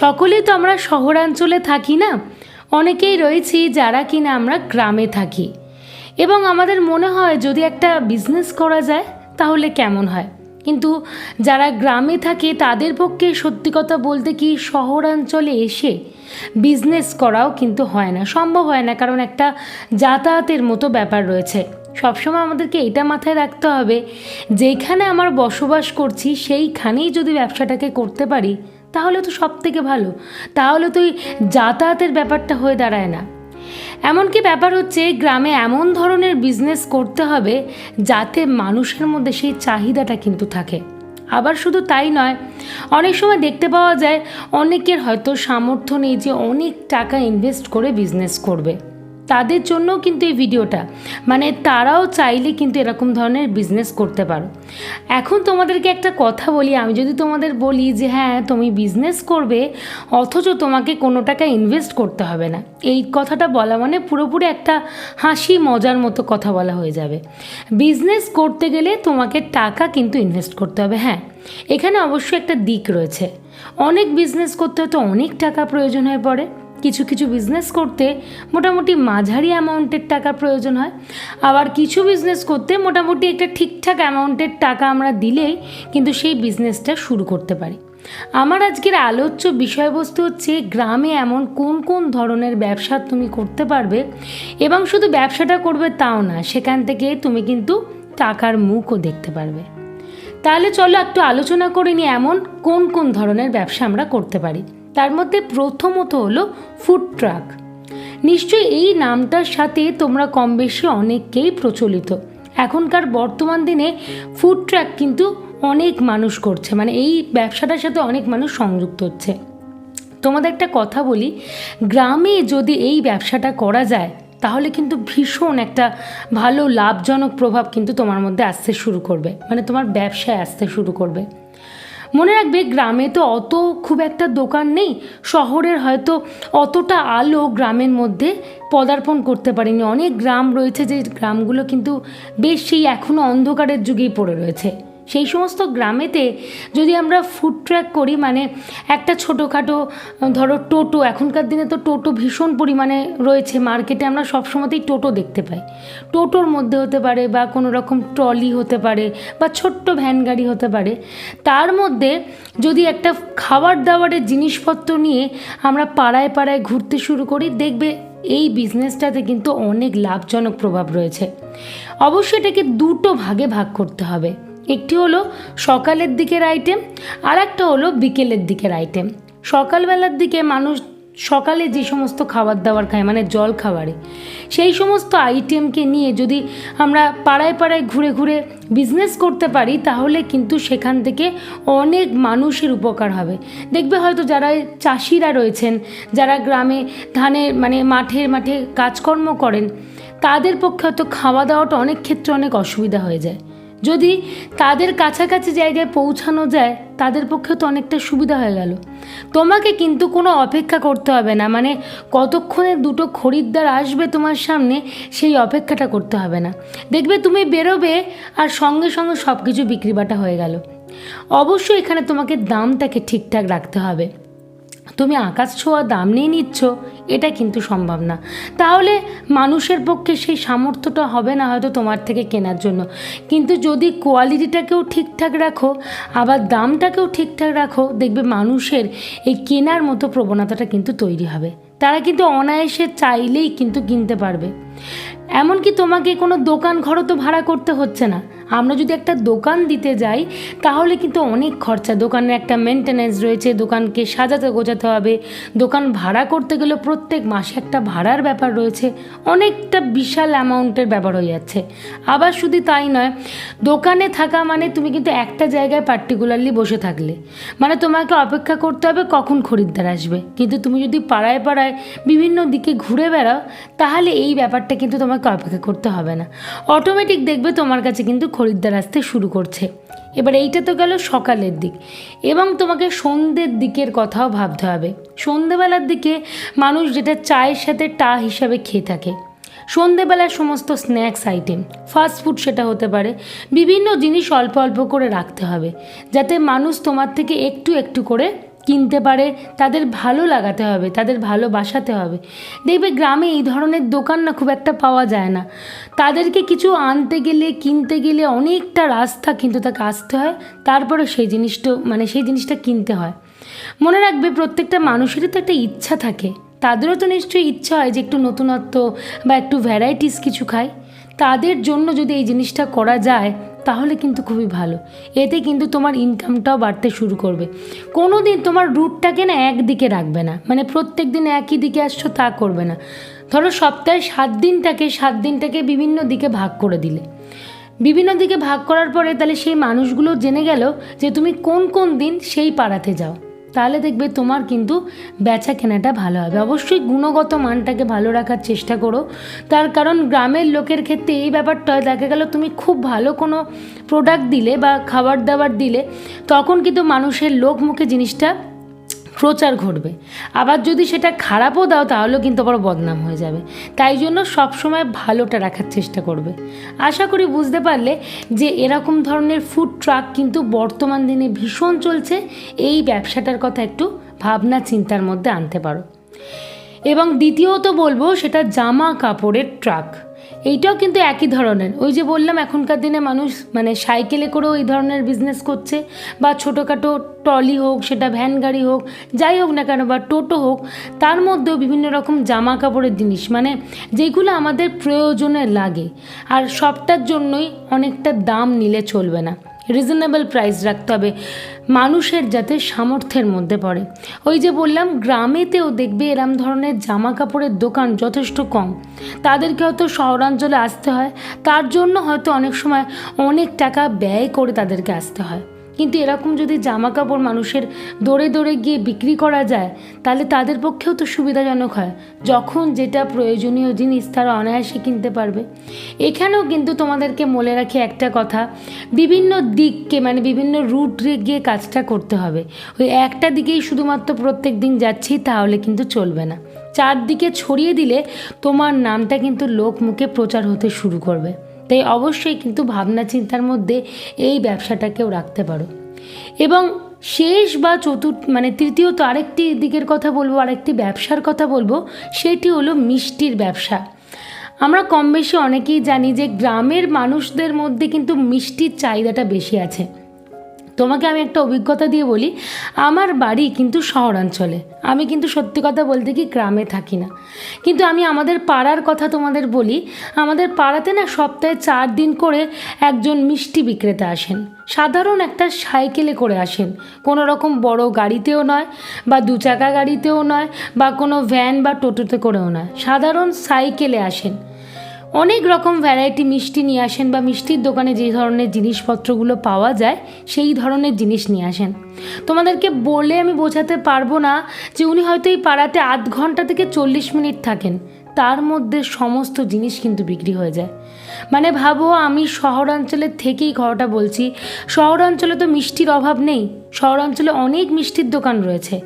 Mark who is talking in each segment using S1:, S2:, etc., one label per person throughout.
S1: সকলেই তো আমরা শহরাঞ্চলে থাকি না, অনেকেই রয়েছি যারা কিনা আমরা গ্রামে থাকি এবং আমাদের মনে হয় যদি একটা বিজনেস করা যায় তাহলে কেমন হয়। কিন্তু যারা গ্রামে থাকে তাদের পক্ষে সত্যি কথা বলতে কি শহরাঞ্চলে এসে বিজনেস করাও কিন্তু হয় না, সম্ভব হয় না, কারণ একটা যাতায়াতের মতো ব্যাপার রয়েছে। সবসময় আমাদেরকে এটা মাথায় রাখতে হবে, যেখানে আমার বসবাস করছি সেইখানেই যদি ব্যবসাটাকে করতে পারি তাহলে তো সব থেকে ভালো, তাহলে তো ওই যাতায়াতের ব্যাপারটা হয়ে দাঁড়ায় না। এমনকি ব্যাপার হচ্ছে গ্রামে এমন ধরনের বিজনেস করতে হবে যাতে মানুষের মধ্যে সেই চাহিদাটা কিন্তু থাকে। আবার শুধু তাই নয়, অনেক সময় দেখতে পাওয়া যায় অনেকের হয়তো সামর্থ্য নেই যে অনেক টাকা ইনভেস্ট করে বিজনেস করবে, তাদের জন্যও কিন্তু এই ভিডিওটা, মানে তারাও চাইলে কিন্তু এরকম ধরনের বিজনেস করতে পারো। এখন তোমাদেরকে একটা কথা বলি, আমি যদি তোমাদের বলি যে হ্যাঁ তুমি বিজনেস করবে অথচ তোমাকে কোনো টাকা ইনভেস্ট করতে হবে না, এই কথাটা বলা মানে পুরোপুরি একটা হাসি মজার মতো কথা বলা হয়ে যাবে। বিজনেস করতে গেলে তোমাকে টাকা কিন্তু ইনভেস্ট করতে হবে। হ্যাঁ, এখানে অবশ্যই একটা দিক রয়েছে, অনেক বিজনেস করতে হয়তো অনেক টাকা প্রয়োজন হয়ে পড়ে, কিছু কিছু বিজনেস করতে মোটামুটি মাঝারি অ্যামাউন্টের টাকার প্রয়োজন হয়, আবার কিছু বিজনেস করতে মোটামুটি একটা ঠিকঠাক অ্যামাউন্টের টাকা আমরা দিলেই কিন্তু সেই বিজনেসটা শুরু করতে পারি। আমার আজকের আলোচ্য বিষয়বস্তু হচ্ছে গ্রামে এমন কোন কোন ধরনের ব্যবসা তুমি করতে পারবে, এবং শুধু ব্যবসাটা করবে তাও না, সেখান থেকে তুমি কিন্তু টাকার মুখও দেখতে পারবে। তাহলে চলো একটু আলোচনা করে নিই এমন কোন কোন ধরনের ব্যবসা আমরা করতে পারি। তার মধ্যে প্রথমত হলো ফুড ট্রাক। নিশ্চয়ই এই নামটার সাথে তোমরা কম বেশি অনেককেই প্রচলিত। এখনকার বর্তমান দিনে ফুড ট্রাক কিন্তু অনেক মানুষ করছে, মানে এই ব্যবসাটার সাথে অনেক মানুষ সংযুক্ত হচ্ছে। তোমাদের একটা কথা বলি, গ্রামে যদি এই ব্যবসাটা করা যায় তাহলে কিন্তু ভীষণ একটা ভালো লাভজনক প্রভাব কিন্তু তোমার মধ্যে আসতে শুরু করবে, মানে তোমার ব্যবসায় আসতে শুরু করবে। মনে রাখবে গ্রামে তো অত খুব একটা দোকান নেই, শহরের হয়তো অতটা আলো গ্রামের মধ্যে পদার্পণ করতে পারেনি। অনেক গ্রাম রয়েছে যে গ্রামগুলো কিন্তু বেশ সেই এখনও অন্ধকারের যুগেই পড়ে রয়েছে। সেই সমস্ত গ্রামেতে যদি আমরা ফুড ট্র্যাক করি, মানে একটা ছোটোখাটো ধরো টোটো, এখনকার দিনে তো টোটো ভীষণ পরিমাণে রয়েছে মার্কেটে, আমরা সবসময়তেই টোটো দেখতে পাই। টোটোর মধ্যে হতে পারে বা কোনো রকম ট্রলি হতে পারে বা ছোট্ট ভ্যান গাড়ি হতে পারে, তার মধ্যে যদি একটা খাবার দাবারের জিনিসপত্র নিয়ে আমরা পাড়ায় পাড়ায় ঘুরতে শুরু করি, দেখবে এই বিজনেসটাতে কিন্তু অনেক লাভজনক প্রভাব রয়েছে। অবশ্যই এটাকে দুটো ভাগে ভাগ করতে হবে, একটি হলো সকালের দিকের আইটেম, আর একটা হলো বিকেলের দিকের আইটেম। সকালবেলার দিকে মানুষ সকালে যে সমস্ত খাবার দাবার খায়, মানে জল খাবারে, সেই সমস্ত আইটেমকে নিয়ে যদি আমরা পাড়ায় পাড়ায় ঘুরে ঘুরে বিজনেস করতে পারি তাহলে কিন্তু সেখান থেকে অনেক মানুষের উপকার হবে। দেখবে হয়তো যারা চাষিরা রয়েছেন, যারা গ্রামে ধানের মানে মাঠে মাঠে কাজকর্ম করেন, তাদের পক্ষে হয়তো খাওয়া দাওয়াটা অনেক ক্ষেত্রে অনেক অসুবিধা হয়ে যায়। যদি তাদের কাছাকাছি জায়গায় পৌঁছানো যায় তাদের পক্ষে তো অনেকটা সুবিধা হয়ে গেল। তোমাকে কিন্তু কোনো অপেক্ষা করতে হবে না, মানে কতক্ষণে দুটো খরিদ্দার আসবে তোমার সামনে সেই অপেক্ষাটা করতে হবে না। দেখবে তুমি বেরোবে আর সঙ্গে সঙ্গে সব কিছু বিক্রিবাটা হয়ে গেল। অবশ্যই এখানে তোমাকে দামটাকে ঠিকঠাক রাখতে হবে। তুমি আকাশ ছোঁয়া দাম নিয়ে নিচ্ছ এটা কিন্তু সম্ভব না, তাহলে মানুষের পক্ষে সেই সামর্থ্যটা হবে না হয়তো তোমার থেকে কেনার জন্য। কিন্তু যদি কোয়ালিটিটাকেও ঠিকঠাক রাখো আবার দামটাকেও ঠিকঠাক রাখো, দেখবে মানুষের এই কেনার মতো প্রবণতাটা কিন্তু তৈরি হবে, তারা কিন্তু অনায়াসে চাইলেই কিন্তু কিনতে পারবে। এমনকি তোমাকে কোনো দোকান ঘরও তো ভাড়া করতে হচ্ছে না। আমরা যদি একটা দোকান দিতে যাই তাহলে কিন্তু অনেক খরচা, দোকানের একটা মেনটেন্যান্স রয়েছে, দোকানকে সাজাতে গোছাতে হবে, দোকান ভাড়া করতে গেলে প্রত্যেক মাসে একটা ভাড়ার ব্যাপার রয়েছে, অনেকটা বিশাল অ্যামাউন্টের ব্যাপার হয়ে যাচ্ছে। আবার শুধু তাই নয়, দোকানে থাকা মানে তুমি কিন্তু একটা জায়গায় পার্টিকুলারলি বসে থাকলে, মানে তোমাকে অপেক্ষা করতে হবে কখন খরিদ্দার আসবে। কিন্তু তুমি যদি পাড়ায় পাড়ায় বিভিন্ন দিকে ঘুরে বেড়াও তাহলে এই ব্যাপারটা কিন্তু তোমাকে অপেক্ষা করতে হবে না, অটোমেটিক দেখবে তোমার কাছে কিন্তু খরিদ্দার আসতে শুরু করছে। এবার এইটা তো গেল সকালের দিক, এবং তোমাকে সন্ধ্যের দিকের কথাও ভাবতে হবে। সন্ধ্যেবেলার দিকে মানুষ যেটা চায়ের সাথে টা হিসাবে খেয়ে থাকে, সন্ধ্যেবেলার সমস্ত স্ন্যাক্স আইটেম, ফাস্টফুড সেটা হতে পারে, বিভিন্ন জিনিস অল্প অল্প করে রাখতে হবে যাতে মানুষ তোমার থেকে একটু একটু করে কিনতে পারে তাদের ভালো লাগাতে হবে, তাদের ভালোবাসাতে হবে। দেখবে গ্রামে এই ধরনের দোকান না খুব একটা পাওয়া যায় না, তাদেরকে কিছু আনতে গেলে কিনতে গেলে অনেকটা রাস্তা কিন্তু তাকে আসতে হয়, তারপরে সেই জিনিসটা কিনতে হয়। মনে রাখবে প্রত্যেকটা মানুষেরই তো একটা ইচ্ছা থাকে, তাদেরও তো নিশ্চয়ই ইচ্ছা হয় যে একটু নতুনত্ব বা একটু ভ্যারাইটিস কিছু খায়। তাদের জন্য যদি এই জিনিসটা করা যায় তাহলে কিন্তু খুবই ভালো, এতে কিন্তু তোমার ইনকামটাও বাড়তে শুরু করবে। কোনো দিন তোমার রুটটাকে না একদিকে রাখবে না, মানে প্রত্যেক দিন একই দিকে আসছো তা করবে না। ধরো সপ্তাহে 7 দিনটাকে বিভিন্ন দিকে ভাগ করে দিলে, বিভিন্ন দিকে ভাগ করার পরে তাহলে সেই মানুষগুলো জেনে গেল যে তুমি কোন কোন দিন সেই পাড়াতে যাও, তাহলে দেখবে তোমার কিন্তু বেচা কেনাটা ভালো হবে। অবশ্যই গুণগত মানটাকে ভালো রাখার চেষ্টা করো, তার কারণ গ্রামের লোকের ক্ষেত্রে এই ব্যাপারটা হয়, দেখা গেল তুমি খুব ভালো কোনো প্রোডাক্ট দিলে বা খাবার দাবার দিলে তখন কিন্তু মানুষের লোক মুখে জিনিসটা প্রচার ঘটবে। আবার যদি সেটা খারাপও দাও তাহলেও কিন্তু আবার বদনাম হয়ে যাবে। তাই জন্য সবসময় ভালোটা রাখার চেষ্টা করবে। আশা করি বুঝতে পারলে যে এরকম ধরনের ফুড ট্রাক কিন্তু বর্তমান দিনে ভীষণ চলছে, এই ব্যবসাটার কথা একটু ভাবনা চিন্তার মধ্যে আনতে পারো। এবং দ্বিতীয়ত বলবো সেটা জামা কাপড়ের ট্রাক, এইটাও কিন্তু একই ধরনের। ওই যে বললাম এখনকার দিনে মানুষ মানে সাইকেলে করেও এই ধরনের বিজনেস করছে, বা ছোটোখাটো ট্রলি হোক, সেটা ভ্যান গাড়ি হোক, যাই হোক না কেন, বা টোটো হোক, তার মধ্যেও বিভিন্ন রকম জামা কাপড়ের জিনিস, মানে যেগুলো আমাদের প্রয়োজনে লাগে। আর সবটার জন্যই অনেকটা দাম নিলে চলবে না, রিজনেবল প্রাইস রাখতে হবে, মানুষের যাতে সামর্থ্যের মধ্যে পড়ে। ওই যে বললাম গ্রামেতেও দেখবে এরম ধরনের জামা কাপড়ের দোকান যথেষ্ট কম, তাদেরকে হয়তো শহরাঞ্চলে আসতে হয়, তার জন্য হয়তো অনেক সময় অনেক টাকা ব্যয় করে তাদেরকে আসতে হয়। কিন্তু এরকম যদি জামা কাপড় মানুষের দৌড়ে দৌড়ে গিয়ে বিক্রি করা যায় তাহলে তাদের পক্ষেও তো সুবিধাজনক হয়, যখন যেটা প্রয়োজনীয় জিনিস তারা অনায়াসে কিনতে পারবে। এখানেও কিন্তু তোমাদেরকে মনে রাখি একটা কথা, বিভিন্ন দিককে মানে বিভিন্ন রুট গিয়ে কাজটা করতে হবে। ওই একটা দিকেই শুধুমাত্র প্রত্যেক দিন যাচ্ছি তাহলে কিন্তু চলবে না, চারদিকে ছড়িয়ে দিলে তোমার নামটা কিন্তু লোক মুখে প্রচার হতে শুরু করবে। তাই অবশ্যই কিন্তু ভাবনা চিন্তার মধ্যে এই ব্যবসাটাকেও রাখতে পারো। এবং শেষ বা তৃতীয়ত আরেকটি দিকের কথা বলবো, আরেকটি ব্যবসার কথা বলবো, সেটি হলো মিষ্টির ব্যবসা। আমরা কম বেশি অনেকেই জানি যে গ্রামের মানুষদের মধ্যে কিন্তু মিষ্টির চাহিদাটা বেশি আছে। তোমাকে আমি একটা অভিজ্ঞতা দিয়ে বলি, আমার বাড়ি কিন্তু শহরাঞ্চলে, আমি কিন্তু সত্যি কথা বলতে কি গ্রামে থাকি না। কিন্তু আমি আমাদের পাড়ার কথা তোমাদের বলি, আমাদের পাড়াতে না সপ্তাহে 4 দিন করে একজন মিষ্টি বিক্রেতা আসেন। সাধারণ একটা সাইকেলে করে আসেন, কোনো রকম বড় গাড়িতেও নয়, বা 2 চাকা গাড়িতেও নয়, বা কোনো ভ্যান বা টোটোতে করেও নয়, সাধারণ সাইকেলে আসেন। অনেক রকম ভ্যারাইটি মিষ্টি নিয়ে আসেন, বা মিষ্টির দোকানে যে ধরনের জিনিসপত্রগুলো পাওয়া যায় সেই ধরনের জিনিস নিয়ে আসেন। তোমাদেরকে বলে আমি বোঝাতে পারবো না যে উনি হয়তো এই পাড়াতে 8 ঘন্টা থেকে 40 মিনিট থাকেন, তার মধ্যে সমস্ত জিনিস কিন্তু বিক্রি হয়ে যায়। মানে ভাবো, আমি শহরাঞ্চলের থেকেই ঘরটা বলছি, শহরাঞ্চলে তো মিষ্টির অভাব নেই, শহরাঞ্চলে অনেক মিষ্টির দোকান রয়েছে,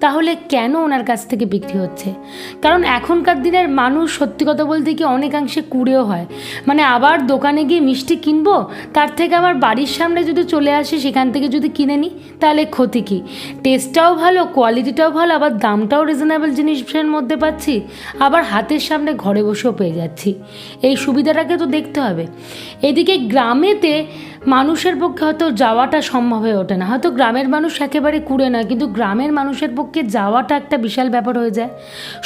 S1: তাহলে কেন ওনার কাছ থেকে বিক্রি হচ্ছে? কারণ এখনকার দিনের মানুষ সত্যি কথা বলতে কি অনেকাংশে কুড়েও হয়, মানে আবার দোকানে গিয়ে মিষ্টি কিনবো, তার থেকে আমার বাড়ির সামনে যদি চলে আসে সেখান থেকে যদি কিনে নিই তাহলে ক্ষতি কী? টেস্টটাও ভালো, কোয়ালিটিটাও ভালো, আবার দামটাও রিজনেবল জিনিসের মধ্যে পাচ্ছি, আবার হাতের সামনে ঘরে বসেও পেয়ে যাচ্ছি। এই সুবিধাটাকে তো দেখতে হবে। এদিকে গ্রামেতে মানুষের পক্ষে হয়তো যাওয়াটা সম্ভব হয়ে ওঠে না, হয়তো গ্রামের মানুষ একেবারে কুড়ে না, কিন্তু গ্রামের মানুষের পক্ষে যাওয়াটা একটা বিশাল ব্যাপার হয়ে যায়।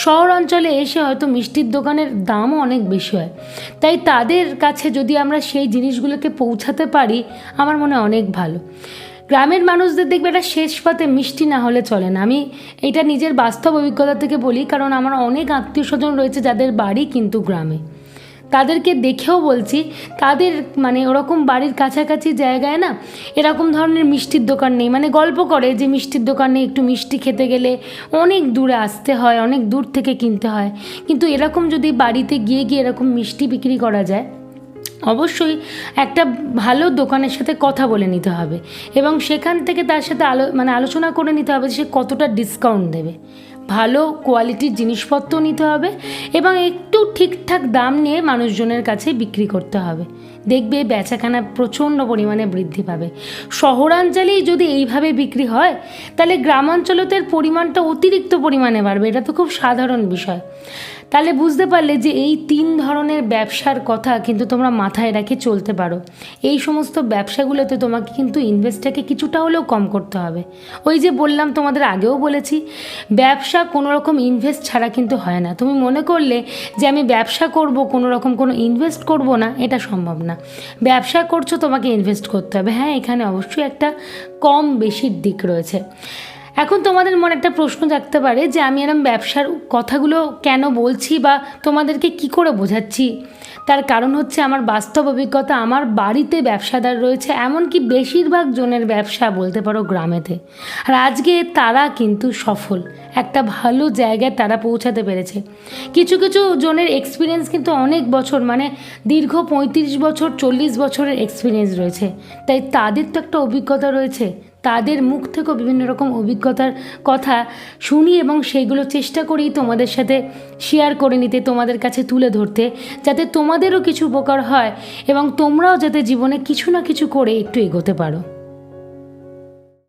S1: শহর অঞ্চলে এসে হয়তো মিষ্টির দোকানের দামও অনেক বেশি হয়, তাই তাদের কাছে যদি আমরা সেই জিনিসগুলোকে পৌঁছাতে পারি আমার মনে হয় অনেক ভালো। গ্রামের মানুষদের দেখবে এটা শেষ পাতে মিষ্টি না হলে চলে না। আমি এটা নিজের বাস্তব অভিজ্ঞতা থেকে বলি, কারণ আমার অনেক আত্মীয় স্বজন রয়েছে যাদের বাড়ি কিন্তু গ্রামে, তাদেরকে দেখেও বলছি, তাদের মানে ওরকম বাড়ির কাছাকাছি জায়গায় না এরকম ধরনের মিষ্টির দোকান নেই। মানে গল্প করে যে মিষ্টির দোকানে একটু মিষ্টি খেতে গেলে অনেক দূরে আসতে হয়, অনেক দূর থেকে কিনতে হয়, কিন্তু এরকম যদি বাড়িতে গিয়ে এরকম মিষ্টি বিক্রি করা যায়, অবশ্যই একটা ভালো দোকানের সাথে কথা বলে নিতে হবে এবং সেখান থেকে তার সাথে আলোচনা করে নিতে হবে সে কতটা ডিসকাউন্ট দেবে। ভালো কোয়ালিটির জিনিসপত্র নিতে হবে এবং একটু ঠিকঠাক দাম নিয়ে মানুষজনের কাছে বিক্রি করতে হবে। দেখবে বেচাকেনা প্রচণ্ড পরিমাণে বৃদ্ধি পাবে। শহরাঞ্চলেই যদি এইভাবে বিক্রি হয় তাহলে গ্রামাঞ্চলের পরিমাণটা অতিরিক্ত পরিমাণে বাড়বে। এটা তো খুব সাধারণ বিষয়। তাহলে বুঝতে পারলে যে এই 3 ধরনের ব্যবসার কথা কিন্তু তোমরা মাথায় রেখে চলতে পারো। এই সমস্ত ব্যবসাগুলোতে তোমাকে কিন্তু ইনভেস্টটাকে কিছুটা হলেও কম করতে হবে। ওই যে বললাম, তোমাদের আগেও বলেছি, ব্যবসা কোনো রকম ইনভেস্ট ছাড়া কিন্তু হয় না। তুমি মনে করলে যে আমি ব্যবসা করব, কোনো রকম কোনো ইনভেস্ট করব না, এটা সম্ভব না। ব্যবসা করছো, তোমাকে ইনভেস্ট করতে হবে। হ্যাঁ, এখানে অবশ্যই একটা কম বেশির দিক রয়েছে। এখন তোমাদের মনে একটা প্রশ্ন জাগতে পারে যে আমি এরকম ব্যবসার কথাগুলো কেন বলছি বা তোমাদেরকে কি করে বোঝাচ্ছি। তার কারণ হচ্ছে আমার বাস্তব অভিজ্ঞতা। আমার বাড়িতে ব্যবসাদার রয়েছে, এমনকি বেশিরভাগ জনের ব্যবসা বলতে পারো গ্রামেতে। আর আজকে তারা কিন্তু সফল, একটা ভালো জায়গায় তারা পৌঁছাতে পেরেছে। কিছু কিছু জনের এক্সপিরিয়েন্স কিন্তু অনেক বছর, মানে দীর্ঘ 35 বছর 40 বছরের এক্সপিরিয়েন্স রয়েছে। তাই তাদের তো একটা অভিজ্ঞতা রয়েছে। তাদের মুখ থেকেও বিভিন্ন রকম অভিজ্ঞতার কথা শুনি এবং সেইগুলো চেষ্টা করি তোমাদের সাথে শেয়ার করে নিতে, তোমাদের কাছে তুলে ধরতে, যাতে তোমাদেরও কিছু উপকার হয় এবং তোমরাও যাতে জীবনে কিছু না কিছু করে একটু এগোতে পারো।